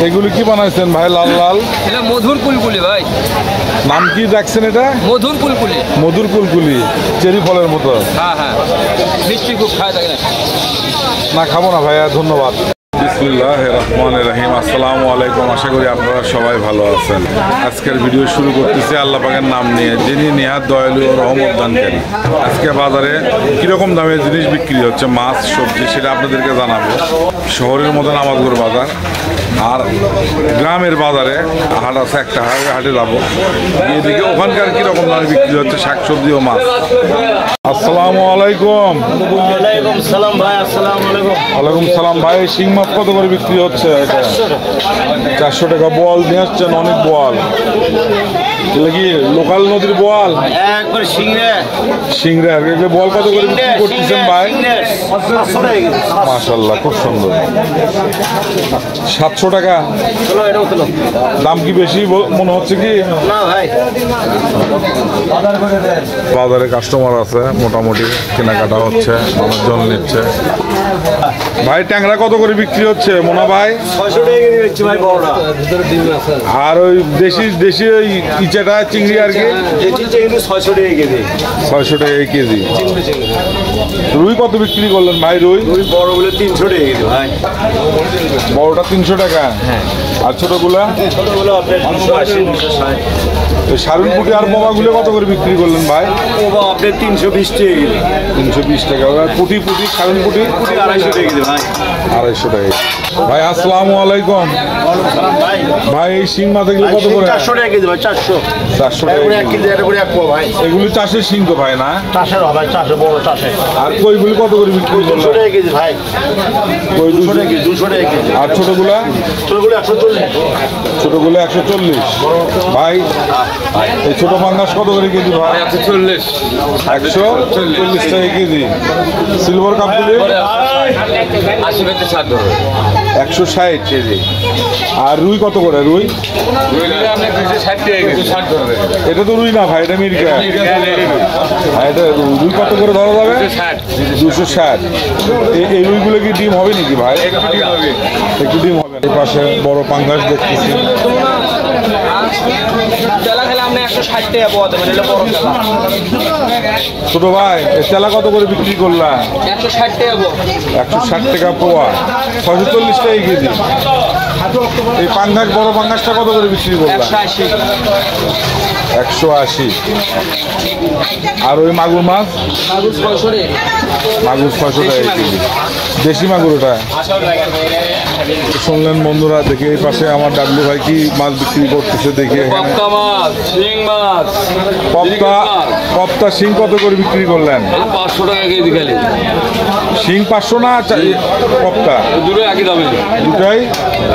এগুলি কি বানাইছেন ভাই? লাল লাল এটা মধুর কুলকুলি ভাই। নাম কি রাখছেন এটা? মধুর কুলকুলি। মধুর কুলকুলি, চেরি ফলের মতো। হ্যাঁ হ্যাঁ, মিষ্টি খুব খায় থাকে না খাবো না ভাইয়া, ধন্যবাদ। বিসমিল্লাহির রহমানির রহিম। আসসালামু আলাইকুম। আশা করি আপনারা সবাই ভালো আছেন। আজকের ভিডিও শুরু করতেছি আল্লাহ পাকের নাম নিয়ে, যিনি নিহাত দয়ালু ও রহমত দানকারী। আজকে বাজারে কীরকম দামের জিনিস বিক্রি হচ্ছে, মাছ সবজি, সেটা আপনাদেরকে জানাবো। শহরের মতো নামাজগড় বাজার আর গ্রামের বাজারে হাট আছে, একটা হাটে যাবো, এদিকে ওখানকার কীরকম দামে বিক্রি হচ্ছে শাকসবজি ও মাছ। আসসালামু আলাইকুম। ওয়ালাইকুম সালাম ভাই। আসসালামু আলাইকুম। ওয়ালাইকুম সালাম ভাই। শিং মাছ কত করে বিক্রি হচ্ছে? এটা 400 টাকা। বোয়াল নিয়ে আসছেন, অনেক বোয়াল। এগুলো কি লোকাল নদীর বোয়াল? একবার সিংড়া। সিংড়া। এগুলো বোয়াল কত করে বিক্রি করতেছেন ভাই? মাশাআল্লাহ, খুব সুন্দর। 700 টাকা। দাম কি বেশি মনে হচ্ছে কি? না ভাই, বাজারে কাস্টমার আছে, মোটামুটি কেনাকাটা হচ্ছে, মানুষজন নিচ্ছে। ভাই ট্যাংরা কত করে বিক্রি হচ্ছে মোনা ভাই? 600 টাকা দিচ্ছি ভাই বড়টা। আর ওই দেশি ওই ইচাটা চিংড়ি আর কি? দেশি চিংড়ি 600 টাকা কেজি। 600 টাকা কেজি। রুই কত বিক্রি করলেন ভাই? রুই বড়গুলো 300 টাকা কেজি ভাই। বড়টা 300 টাকা। হ্যাঁ। আর ছোটগুলা? ছোটগুলো আপনার 280 260। সারুন পুটি আর বোমাগুলো কত করে বিক্রি করলেন ভাই? ওবা আপনার 320 টাকা কেজি। 320 টাকা। পুটি সারুন পুটি 250 টাকা কেজি ভাই। 250 টাকা। ভাই আসসালামু আলাইকুম। ভাই ভাই এই শিং মাছ এগুলো কত করে? 400 টাকা কেজি ভাই। 400 টাকা এক কেজি। এটা করে এক পোয়া ভাই। এগুলি চাষের শিং তো ভাই না? চাষের ভাই, চাষে বড় চাষে। আর কইগুলি কত করে বিক্রি 200 করলেন? টাকা কেজি ভাই। কই 200 টাকা কেজি। 200 টাকা কেজি। আর ছোটগুলা? ছোটগুলো 140। ছোটগুলো 140। ভাই এই ছোট পাঙ্গাস কত করে কেজি ভাই? 140। 140 টাকা কেজি। সিলভার কাপগুলি 80 পেতে 60 ধরো। 160 কেজি। আর রুই কত করে? রুই আপনি 260 টাকা কেজি। 60 ধরবে। এটা তো রুই না ভাই, এটা মিরকা। আর এটা রুই কত করে ধরা যাবে? 260। এই রুইগুলো কি ডিম হবে নাকি ভাই? একটু ডিম হবে। এই পাশে বড় পাঙ্গাস দেখতেছি। তেলা খেলে আপনি 160 টাকা পাওয়াতে পারেন, এটা বড় তেলা। ছোট ভাই এই তেলা কত করে বিক্রি করলাম? 160 টাকা পাওয়া। 160 টাকা পোয়া। 640 টাকা কেজি। এই পাঙ্গাস, বড় পাঙ্গাসটা কত করে বিক্রি করলাম? 180। 180। আর ওই মাগুর মাছ? মাগুর 600 টাকা। মাগুর 600 টাকা কেজি। দেশি মাগুর ওটা। শুনলেন বন্ধুরা, দেখে এই পাশে আমার ডাবলু ভাই কি মাছ বিক্রি করতেছে দেখি। পপ্তা মাছ, শিং মাছ। পপ্তা শিং কত করে বিক্রি করলেন? 500 টাকা কেজি খালি। শিং 500 না পপ্তা? দুটো একই দামে। দুটাই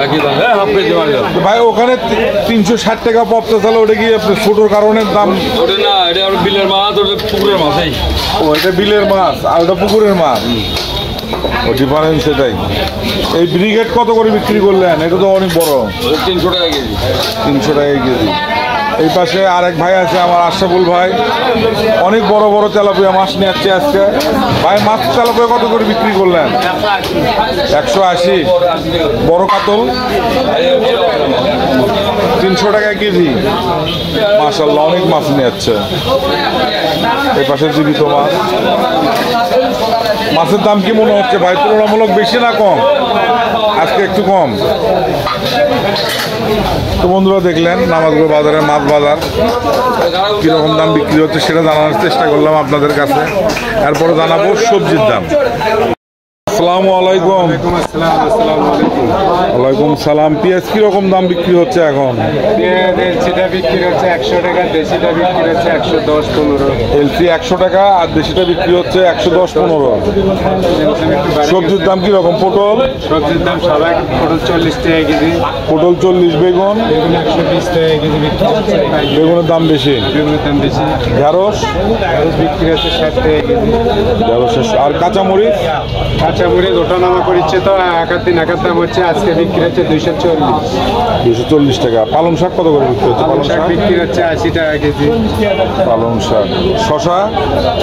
একই দাম। হ্যাঁ, হাফ কেজি মাছ। ভাই ওখানে 360 টাকা পপ্তা, তাহলে ওটা কি ছোটোর কারণে দাম? ওটা না, এটা আমার বিলের মাছ, ওটা পুকুরের মাছ। এই ও এটা বিলের মাছ আর ওটা পুকুরের মাছ। ও ডিফারেন্স এটাই। এই ব্রিগেড কত করে বিক্রি করলেন? এটা তো অনেক বড়। 300 টাকা কেজি। 300 টাকা কেজি। এই পাশে আরেক ভাই আছে আমার, আশরাফুল ভাই, অনেক বড় বড় তেলাপিয়া মাছ নিয়ে আসছে আজকে। ভাই মাছ তেলাপিয়া কত করে বিক্রি করলেন? 180। বড় কাতল 300 টাকা কেজি। মাশাআল্লাহ, অনেক মাছ নিয়ে আসছে। এই পাশে জীবিত মাছ। মাছের দাম কি মনে হচ্ছে ভাই তুলনামূলক বেশি না কম? আজকে একটু কম। তো বন্ধুরা দেখলেন নামাজগড় বাজারে মাছ বাজার কীরকম দাম বিক্রি হচ্ছে সেটা জানানোর চেষ্টা করলাম আপনাদের কাছে। এরপরে জানাবো সবজির দাম। আসসালামু আলাইকুম। ওয়ালাইকুম সালাম। পেঁয়াজ কিরকম দাম বিক্রি হচ্ছে এখন? এলসিটা বিক্রি হচ্ছে 100 টাকা, দেশিটা বিক্রি হচ্ছে 110-15। এলসি 100 টাকা আর দেশিটা বিক্রি হচ্ছে 110-15। সবজির দাম কিরকম? পটল? সবজির দাম সবাই পটল 40 টাকা কেজি। পটল 40। বেগুন? বেগুন 120 টাকা কেজি বিক্রি হচ্ছে। বেগুনের দাম বেশি। বেগুনের দাম বেশি। ঢেঁড়স? ঢেঁড়স বিক্রি হচ্ছে 60 টাকা কেজি। ঢেঁড়স। আর কাঁচামরিচ? কাঁচামরিচ ওঠানামা করছে তো, একার দিন একার দাম হচ্ছে। আজকে বিক্রি হচ্ছে 240। 240 টাকা। পালং শাক কত করে বিক্রি হচ্ছে? পালং শাক বিক্রি হচ্ছে 80 টাকা কেজি। পালং শাক। শশা?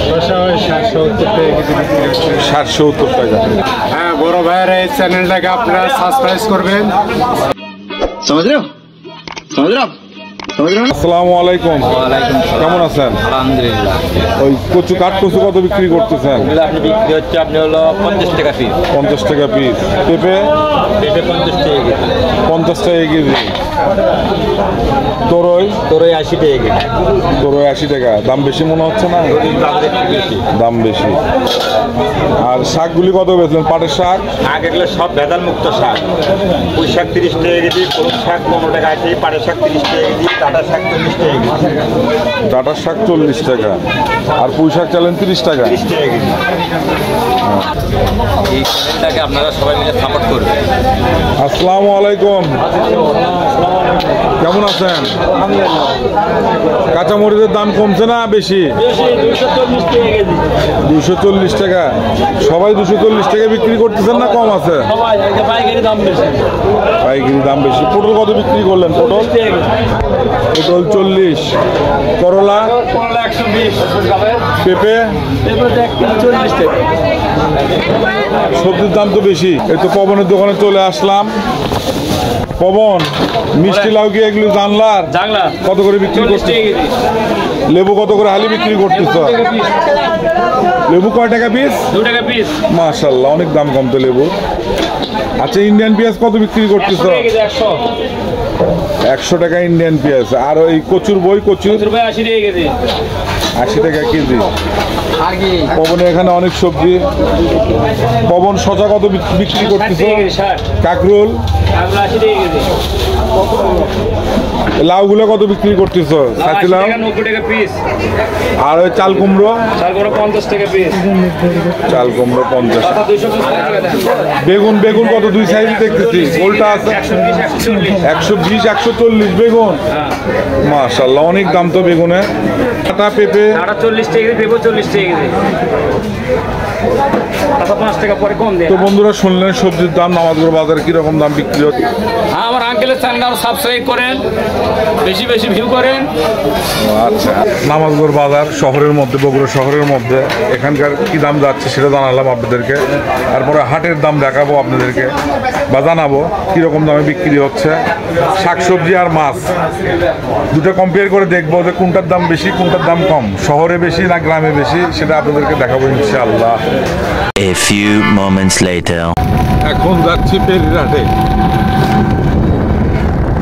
শসা 60-70 টাকা কেজি বিক্রি হচ্ছে। 60-70 টাকা। হ্যাঁ, বড় ভাইয়েরা এই চ্যানেলটাকে আপনারা সাবস্ক্রাইব করবেন। समझ रहे हो समझ रहे हो समझ रहे हो আসসালামু আলাইকুম, কেমন আছেন? আলহামদুলিল্লাহ। ওই কচু কাঠ কচু কত বিক্রি করতেছেন? এগুলো আপনি বিক্রি হচ্ছে আপনি হলো 50 টাকা পিস। 50 টাকা পিস। পেঁপে? পেঁপে 50 টাকা কেজি। 50 টাকা কেজি। তরই? তোরই 80 টাকা কেজি। তরই 80 টাকা। দাম বেশি মনে হচ্ছে না? দাম একটু বেশি। দাম বেশি। আর শাকগুলি কত বেচলেন? পাটের শাক? শাক এগুলো সব ভেজাল মুক্ত শাক। পুঁই শাক 30 টাকা কেজি, কলম শাক 15 টাকা কেজি, পাটের শাক 30 টাকা কেজি, ডাঁটা শাক 40 টাকা কেজি। ডাঁটার শাক 40 টাকা আর পুঁই শাক চালেন 30 টাকা। 30 টাকা কেজি। এই চ্যানেলটাকে আপনারা সবাই মিলে সাপোর্ট করবেন। আসসালামু আলাইকুম, কেমন আছেন? কাঁচামরিচের দাম কমছে না বেশি? 240 টাকা। সবাই 240 টাকা বিক্রি করতেছেন না কম আছে? পাইকারি দাম বেশি। পাইকারি দাম বেশি। পটল কত বিক্রি করলেন? পটল 40। করলা? 120। পেঁপে? সবজির দাম তো বেশি। এই তো পবনের দোকানে চলে আসলাম। পবন, মিষ্টি লাউ কি এগুলো জানলার জানলা কত করে বিক্রি করছে? লেবু কত করে হালি বিক্রি করতেছ? লেবু কয় টাকা পিস? 2 টাকা পিস। মাশাআল্লাহ, অনেক দাম কম তো লেবু। আচ্ছা, ইন্ডিয়ান পেঁয়াজ কত বিক্রি করতেছ? 100 টাকা ইন্ডিয়ান পেঁয়াজ। আর ওই কচুর বই? কচুর 80 টাকা কেজি। 80 টাকা কেজি। পবনের এখানে অনেক সবজি। পবন, শসা কত বিক্রি করতেছ? কাকরোল? 80 টাকা কেজি। লাউগুলো কত বিক্রি করতেছ? সাথী লাউ 90 টাকা পিস। আর ওই চাল কুমড়ো? চাল কুমড়ো 50 টাকা পিস। চাল কুমড়ো 50। 250 টাকা দাম। বেগুন? বেগুন কত? দুই সাইজ দেখতেছি। গোলটা আছে 120 140। 120 140 বেগুন। মাশাআল্লাহ, অনেক দাম তো বেগুনে। কাটা পেঁপে? আটা 40 টাকা কেজি, পেঁপে 40 টাকা কেজি। আচ্ছা 5 টাকা পরে কম দেন। তো বন্ধুরা শুনলেন সবজির দাম। নামাজগড় বাজারে কিরকম দাম বিক্রি হচ্ছে। হ্যাঁ, আমার আঙ্কেলের চ্যানেলটা সাবস্ক্রাইব করেন, বেশি বেশি ভিউ করেন। আচ্ছা, নামাজগড় বাজার শহরের মধ্যে, বগুড়া শহরের মধ্যে। এখানকার কি দাম যাচ্ছে সেটা জানালাম আপনাদেরকে। তারপরে হাটের দাম দেখাবো আপনাদেরকে বা জানাবো কীরকম দামে বিক্রি হচ্ছে। শাকসবজি আর মাছ দুটো কম্পেয়ার করে দেখবো যে কোনটার দাম বেশি কোনটার দাম কম, শহরে বেশি না গ্রামে বেশি, সেটা আপনাদেরকে দেখাবো ইনশাআল্লাহ। A few moments later. এখন যাচ্ছি পেরিরহাটে।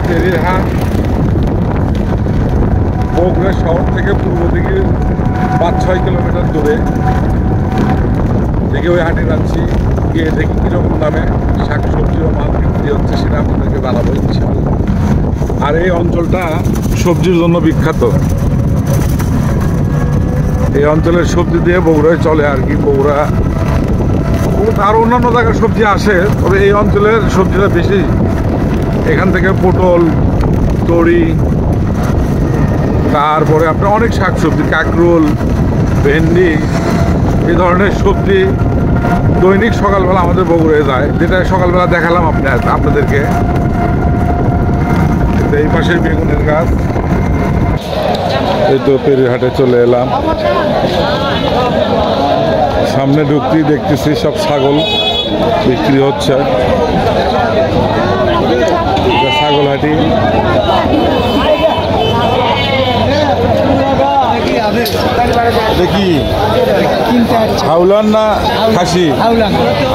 পেরিরহাট বগুড়া শহর থেকে পূর্ব দিকে 5-6 কিলোমিটার দূরে। দেখে ওই হাটে যাচ্ছি, গিয়ে দেখি কীরকম দামে শাকসবজি ও মাছ বিক্রি হচ্ছে সেটা আপনাদেরকে জানাবো ইনশাআল্লাহ। আর এই অঞ্চলটা সবজির জন্য বিখ্যাত। এই অঞ্চলের সবজি দিয়ে বগুড়ায় চলে আর কি। বগুড়া আর অন্যান্য জায়গার সবজি আসে, তবে এই অঞ্চলের সবজিটা বেশি। এখান থেকে পটল, তরি, তারপরে আপনার অনেক শাকসবজি, কাকরোল, ভেন্ডি, এই ধরনের সবজি দৈনিক সকালবেলা আমাদের বগুড়ায় যায়, যেটা সকালবেলা দেখালাম আপনাদেরকে। এই পাশে বেগুনের গাছ। এই তো পেরিরহাটে চলে এলাম। সামনে ঢুকতেই দেখতেছি সব ছাগল বিক্রি হচ্ছে। ছাগল হাটি। দেখি হাউলান না খাসি?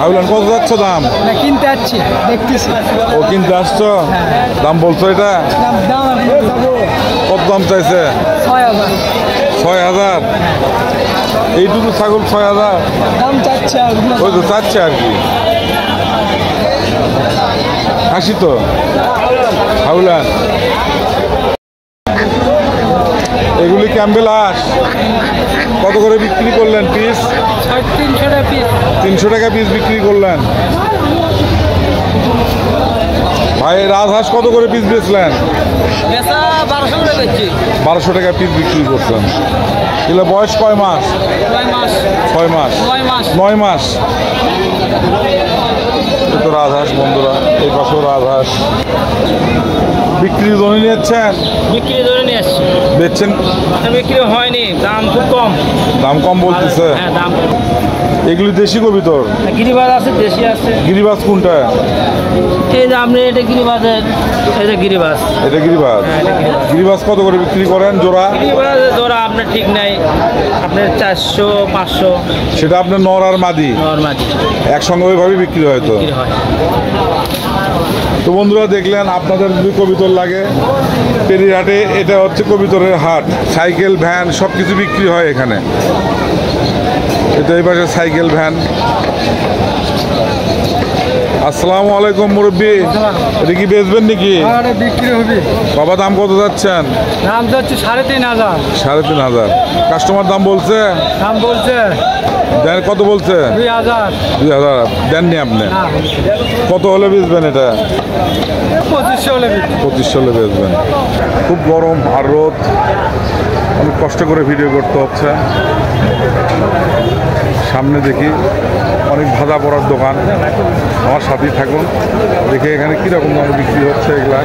হাউলান কত যাচ্ছ দাম? কিনতে আসছি, দেখতেছি। ও কিনতে আসছো? দাম বলছো এটা? কত দাম চাইছে? 6,000। এইটুকু ছাগল 6,000 দাম চাচ্ছে। ওই তো চাচ্ছে আর কি। খাসি তো হাউলান। এগুলি ক্যাম্বেল হাঁস কত করে বিক্রি করলেন পিস? 300 টাকা পিস। 300 টাকা পিস বিক্রি করলেন। ভাই রাজহাঁস কত করে পিস বেচলেন? 1200 টাকা বেচছি। 1200 টাকা পিস বিক্রি করছেন। এগুলো বয়স কয় মাস? 9 মাস। 6 মাস। 9 মাস। এই তো রাজহাঁস বন্ধুরা, এই পাশেও রাজহাঁস। বিক্রি জন্য নিয়েছেন? বিক্রি ধরে নিয়ে আসছি, বেচছেন? বিক্রি হয়নি, দাম খুব কম। দাম কম বলতেছে? হ্যাঁ, দাম কম। এগুলি দেশি কবিতর? গিরিবাজ আছে, দেশি আছে। গিরিবাজ কোনটা? এই যে আপনি এটা গিরিবাজের, এটা গিরিবাজ। এটা গিরিবাজ। গিরিবাজ কত করে বিক্রি করেন জোড়া? গিরিবাজের জোড়া আপনার ঠিক নাই, আপনার 400 500। সেটা আপনার নর আর মাদি নরমালি একসঙ্গে ওইভাবে বিক্রি হয় তো? বিক্রি হয়। তো বন্ধুরা দেখলেন, আপনাদের যদি কবিতর লাগে পেরিহাটে, এটা হচ্ছে কবিতরের হাট। সাইকেল ভ্যান সব কিছু বিক্রি হয় এখানে। এটা এই পাশে সাইকেল ভ্যান। আসসালামু আলাইকুম মুরব্বী, এটা কি বেচবেন নাকি? বিক্রি হবে। বাবা দাম কত যাচ্ছেন? দাম যাচ্ছে 3,500। 3,500। কাস্টমার দাম বলছে? দাম বলছে দেন কত বলছে? 2,000। 2,000 দেননি আপনি? কত হলে বেচবেন এটা? 2500 হলে বিক্রি। 2500 হলে বেচবেন। খুব গরম আর রোদ, অনেক কষ্ট করে ভিডিও করতে হচ্ছে। সামনে দেখি অনেক ভাজা পড়ার দোকান, আমার সাথেই থাকুন, দেখে এখানে কীরকম দামে বিক্রি হচ্ছে এগুলা।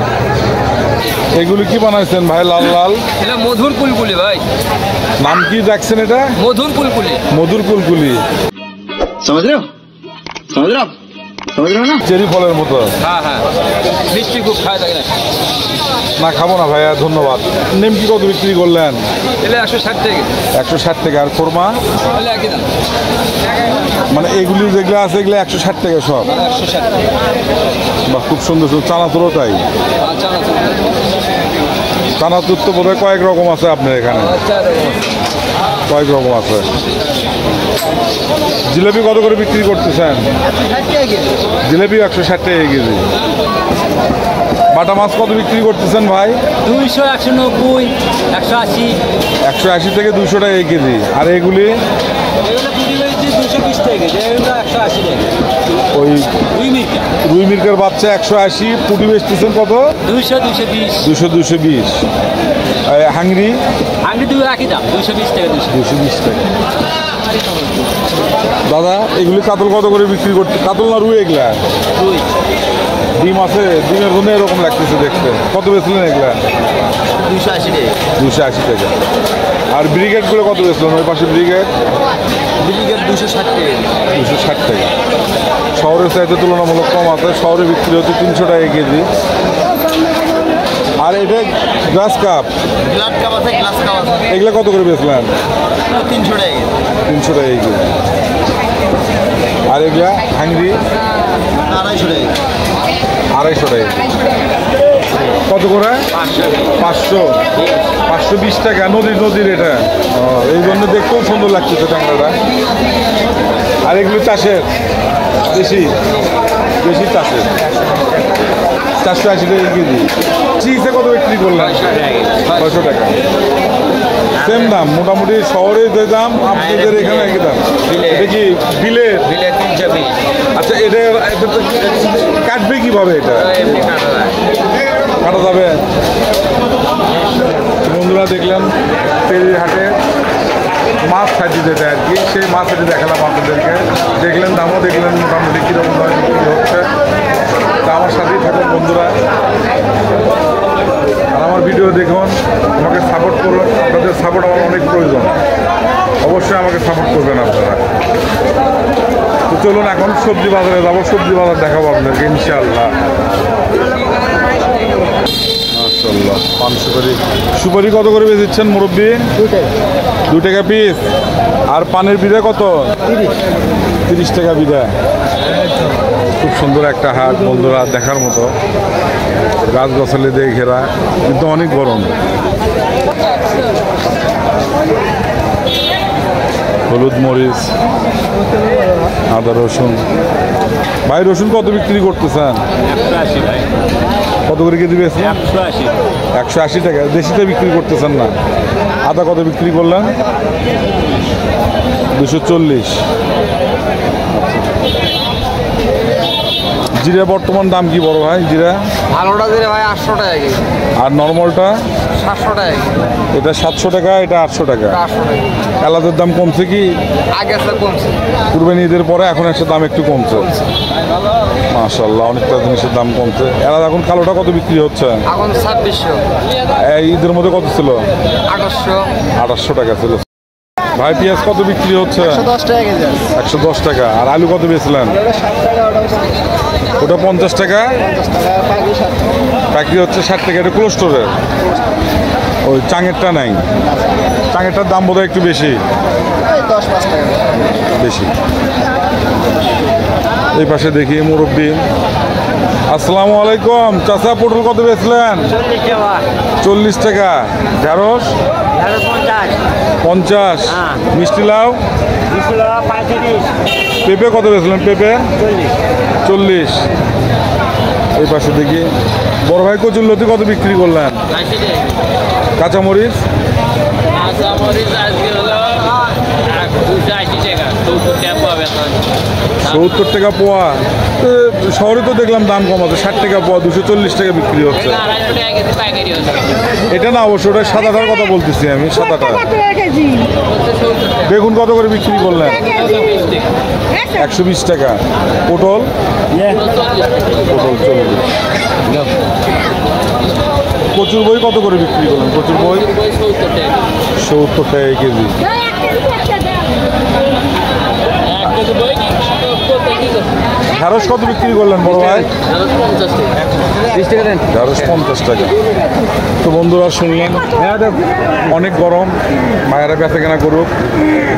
এগুলি কি বানাইছেন ভাই? লাল লাল এটা মধুর কুলকুলি ভাই। নাম কি রাখছেন এটা? মধুর কুলকুলি। মধুর কুলকুলি। समझ रहे हो समझ रहे हो आप समझ रहे हो ना চেরি ফলের মতো। হ্যাঁ হ্যাঁ, মিষ্টি খুব খায় থাকে না। না খাবো না ভাইয়া, ধন্যবাদ। নেমকি কত বিক্রি করলেন? এলে 160 টাকা। 160 টাকা। আর কোরমা? এলে একই দাম। মানে এগুলি যেগুলো আছে এগুলো 160 টাকা সব? 160 টাকা। বা খুব সুন্দর সুন্দর। চানাচুরও তাই? আচ্ছা আচ্ছা। চানাচুর তো বোধহয় কয়েক রকম আছে আপনার এখানে? কয়েক রকম আছে। জিলেপি কত করে বিক্রি করতেছেন? জিলেপি 160 টাকা কেজি। বাটা মাছ কত বিক্রি করতেছেন ভাই? 200, 190, 180। 180 থেকে 200 টাকা কেজি। আর এগুলি? এগুলো পুঁটি বেচছি 220 টাকা কেজি, এগুলো 180 টাকা। ওই দুই মিনিট। রুই মির্কের বাচ্চা 180, পুঁটি বেচতেছেন কত? 200, 220। 200, 220। হাংরি? আংটি দুই একই দাম, 220 টাকা। 220 টাকা। দাদা এগুলি কাতল কত করে বিক্রি করতে? কাতল না রুই এগুলা? দুই। ডিম আছে, ডিমের জন্য এরকম লাগতেছে দেখতে। কত বেচলেন এগুলা? 280 টাকা। 280 টাকা। আর ব্রিগেডগুলো কত বেচলেন? ওই পাশে ব্রিগেড? ব্রিগেড 260 টাকা। 260 টাকা। শহরের চাইতে তুলনামূলক কম আছে। শহরে বিক্রি হচ্ছে 300 টাকা কেজি। আর এটা গ্লাস কাপ? গ্লাস কাপ আছে, গ্লাস কাপ আছে। এগুলো কত করে বেচলেন? 300 টাকা। 300 টাকা কেজি। আর এগুলা হাংরি? 250 টাকা। 250 টাকা। কত করে? 500। 520 টাকা। নদীর এটা। এই জন্য দেখতেও সুন্দর লাগতেছে ট্যাংরাটা। আর এগুলো চাষের? বেশি চাষের। 480 টাকা কেজি। চিজে কত বিক্রি করলেন? 600 টাকা। সেম দাম মোটামুটি। শহরে যে দাম আপনাদের এখানে একই দাম। এটা কি বিলের? 320। আচ্ছা, এটা কাটবে কিভাবে? এটা কাটা যাবে? বন্ধুরা দেখলেন পেরিহাটে মাছ খাইতে যেতে আর কি, সেই মাছ এটি দেখালাম আপনাদেরকে। দেখলেন দামও দেখলেন মোটামুটি কীরকম দামে বিক্রি হচ্ছে। তা আমার সাথেই থাকুন বন্ধুরা, আর আমার ভিডিও দেখুন, আমাকে সাপোর্ট করুন। আপনাদের সাপোর্ট আমার অনেক প্রয়োজন, অবশ্যই আমাকে সাপোর্ট করবেন আপনারা। তো চলুন এখন সবজি বাজারে যাবো, সবজি বাজার দেখাবো আপনাদেরকে ইনশাআল্লাহ। মাশাআল্লাহ। পান সুপারি কত করে বেচছেন মুরব্বী? 2 টাকা পিস। আর পানের বিড়া কত? 30 টাকা বিড়া। খুব সুন্দর একটা হাট বন্ধুরা, দেখার মতো। গাছগাছালি দিয়ে ঘেরা, কিন্তু অনেক গরম। হলুদ মরিচ, আদা রসুন। ভাই রসুন কত বিক্রি করতেছেন? 180 ভাই। কত করে কেজি বেচছেন? 180। 180 টাকা। দেশিতে বিক্রি করতেছেন না? আদা কত বিক্রি করলেন? 240। জিরা বর্তমান দাম কি বড় ভাই? জিরা ভালোটা দিলে ভাই 800 টাকা কেজি। আর নর্মালটা? 700 টাকা এটা 700 টাকা, এটা 800 টাকা। 800 টাকা এলাচের দাম কমছে কি? আগে আছে কমছে কুরবানি ঈদের পরে এখন একটা দাম একটু কমছে। মাশাআল্লাহ, অনেকটা জিনিসের দাম কমছে। এলাচ এখন কালোটা কত বিক্রি হচ্ছে? এখন 2600 এই ঈদের মধ্যে কত ছিল? 800 800 টাকা ছিল। ভাই পেঁয়াজ কত বিক্রি হচ্ছে? 110 টাকা কেজি 110 টাকা। আর আলু কত বেচলেন? ওটা 50 টাকা, পাইকারি হচ্ছে 60 টাকা। এটা কোল্ড স্টোরের, ওই চাঙেরটা নাই। চাঙেরটার দাম বোধহয় একটু বেশি, 10-5 টাকা বেশি। এই পাশে দেখি মুরব্বি। আসসালামু আলাইকুম চাচা, পটল কত বেচলেন? 40 টাকা। ঢেঁড়স 50। মিষ্টি লাউ পেঁপে কত বেচলেন? পেঁপে 40। এই পাশে দেখি বড় ভাই কচুর লতি কত বিক্রি করলেন? কাঁচামরিচ 70 টাকা পোয়া। শহরে তো দেখলাম দাম কম আছে, 60 টাকা পোয়া, 240 টাকা বিক্রি হচ্ছে। এটা না অবশ্য, ওটা সাদাটার কথা বলতেছি আমি, সাদাটা। বেগুন কত করে বিক্রি করলেন? 120 টাকা। পটল 40। কচুর বই কত করে বিক্রি করলেন? কচুর বই 70 টাকা কেজি। ঢেঁড়স কত বিক্রি করলেন বড় ভাই? 20 টাকা দেন। ঢেঁড়স 50 টাকা। তো বন্ধুরা শুনলেন, অনেক গরম, মায়েরা বেচা কেনা করুক,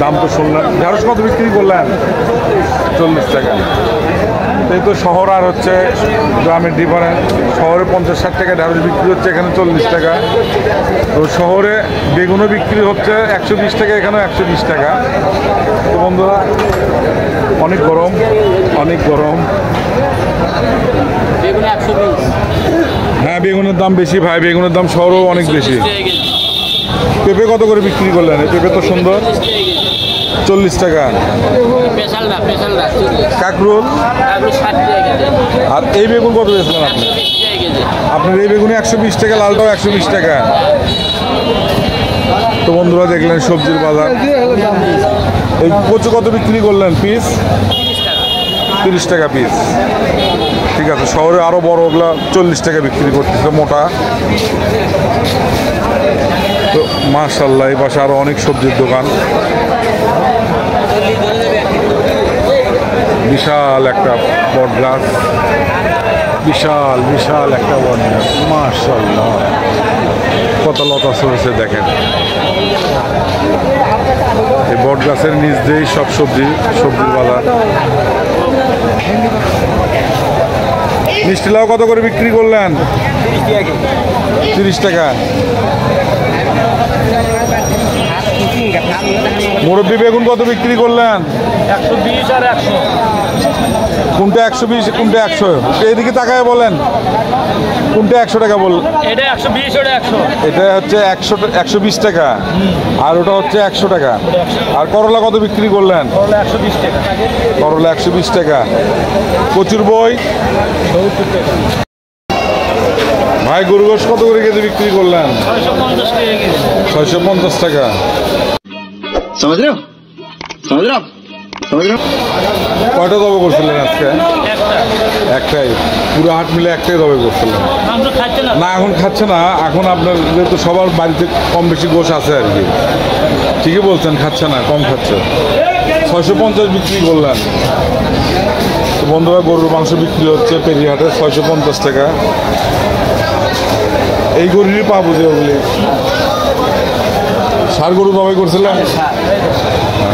দাম তো শুনলেন। ঢেঁড়স কত বিক্রি করলেন? 40 টাকা। এই তো শহর আর হচ্ছে গ্রামের ডিফারেন্স। শহরে 50-60 টাকা ঢেঁড়স বিক্রি হচ্ছে, এখানে 40 টাকা। তো শহরে বেগুনও বিক্রি হচ্ছে 120 টাকা, এখানেও 120 টাকা। তো বন্ধুরা অনেক গরম, অনেক গরম। হ্যাঁ, বেগুনের দাম বেশি ভাই, বেগুনের দাম শহরেও অনেক বেশি। পেঁপে কত করে বিক্রি করলেন? পেঁপে তো সুন্দর, 40 টাকা। কাকরোল আর এই বেগুন কত বেচলেন আপনি? আপনার এই বেগুনে 120 টাকা, লালটাও 120 টাকা। তো বন্ধুরা দেখলেন সবজির বাজার। এই কচু কত বিক্রি করলেন পিস? 30 টাকা পিস। ঠিক আছে, শহরে আরও বড় ওগুলা 40 টাকা বিক্রি করতেছে মোটা। তো মাশাআল্লাহ, এই পাশে আরও অনেক সবজির দোকান। বিশাল একটা বট গাছ, বিশাল বিশাল একটা বট গাছ। মাশাআল্লাহ, কত লতা চলেছে দেখেন। এই বট গাছের নিচ দিয়েই সব সবজির বাজার। মিষ্টি লাউ কত করে বিক্রি করলেন? 30 টাকা। মুরব্বি বেগুন কত বিক্রি করলেন? 120 আর 100। কোনটা 120, কোনটা 100? এইদিকে তাকায় বলেন, কোনটা 100 টাকা বল? এটা 120, ওটা 100। এটা হচ্ছে 120 টাকা, আর ওটা হচ্ছে 100 টাকা। আর করলা কত বিক্রি করলেন? 120 টাকা। করলা 120 টাকা। কচুর বই 70 টাকা। ভাই গরু গোশ কত করে কেজি বিক্রি করলেন? 650 টাকা কেজি। 650 টাকা। समझ रहे हो समझ रहे हो आप समझ रहे हो কয়টা দবে করছিলেন আজকে? একটাই। পুরো হাট মিলে একটাই দবে করছিলেন? না, এখন খাচ্ছে না। এখন আপনার যেহেতু সবার বাড়িতে কম বেশি গোশ আছে আর কি। ঠিকই বলছেন, খাচ্ছে না, কম খাচ্ছে। 650 বিক্রি করলেন। তো বন্ধুরা, গরুর মাংস বিক্রি হচ্ছে পেরিহাটে 650 টাকা। এই গরুরই পাবো যে ওগুলি। ষাড় গরু দবাই করছিলেন?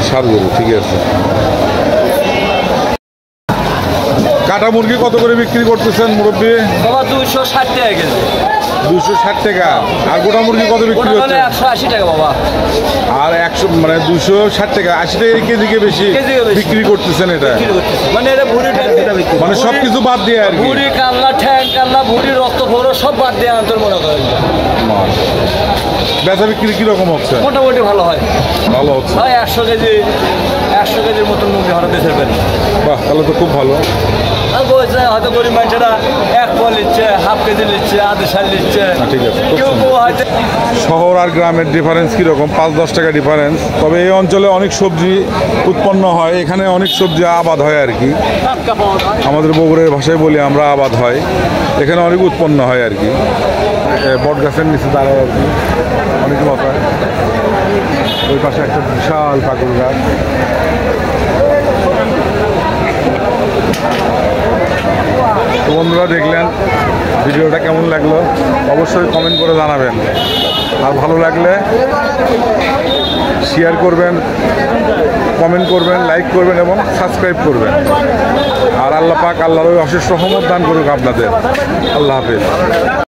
ষাড় গরু, ঠিক আছে। কাটা মুরগি কত করে বিক্রি করতেছেন মুরব্বী? বাবা 260 টাকা কেজি। 260 টাকা। আর গোটা মুরগি কত বিক্রি হচ্ছে? 180 টাকা বাবা। আর 100 মানে 260 টাকা, 80 টাকা কেজিকে বেশি বিক্রি করতেছেন এটা? মানে এটা ভুড়িটা মানে সব কিছু বাদ দিয়ে আর কি? ভুড়ি, কাল্লা, ঠ্যাং, কাল্লা, ভুড়ি, রক্ত, ফোড়ো সব বাদ দিয়ে আন্তর মনে করেন। বেচা বিক্রি কিরকম হচ্ছে? মোটামুটি ভালো হয়, ভালো হচ্ছে। হয় 100 কেজির মতন মুরগি হঠাৎ দেশের পেন। বাহ, তাহলে তো খুব ভালো। আর বলছে হয়তো গরিব মানুষেরা 1 পোয়া নিচ্ছে, হাফ কেজি নিচ্ছে, আধা শাল নিচ্ছে। ঠিক আছে, খুব কেউ সুন্দর। কেউ হয়তো শহর আর গ্রামের ডিফারেন্স কীরকম? 5-10 টাকা ডিফারেন্স। তবে এই অঞ্চলে অনেক সবজি উৎপন্ন হয়, এখানে অনেক সবজি আবাদ হয় আর কি। টাটকা পাওয়া যায়। আমাদের বগুড়ের ভাষায় বলি আমরা আবাদ হয়, এখানে অনেক উৎপন্ন হয় আর কি। বট গাছের নিচে দাঁড়ায় আর কি, অনেক মতো হয়। ওই পাশে একটা বিশাল কাকুর গাছ। তো বন্ধুরা, দেখলেন ভিডিওটা কেমন লাগলো অবশ্যই কমেন্ট করে জানাবেন। আর ভালো লাগলে শেয়ার করবেন, কমেন্ট করবেন, লাইক করবেন এবং সাবস্ক্রাইব করবেন। আর আল্লাহ পাক আল্লাহর ওই অশেষ রহমত দান করুক আপনাদের। আল্লাহ হাফেজ।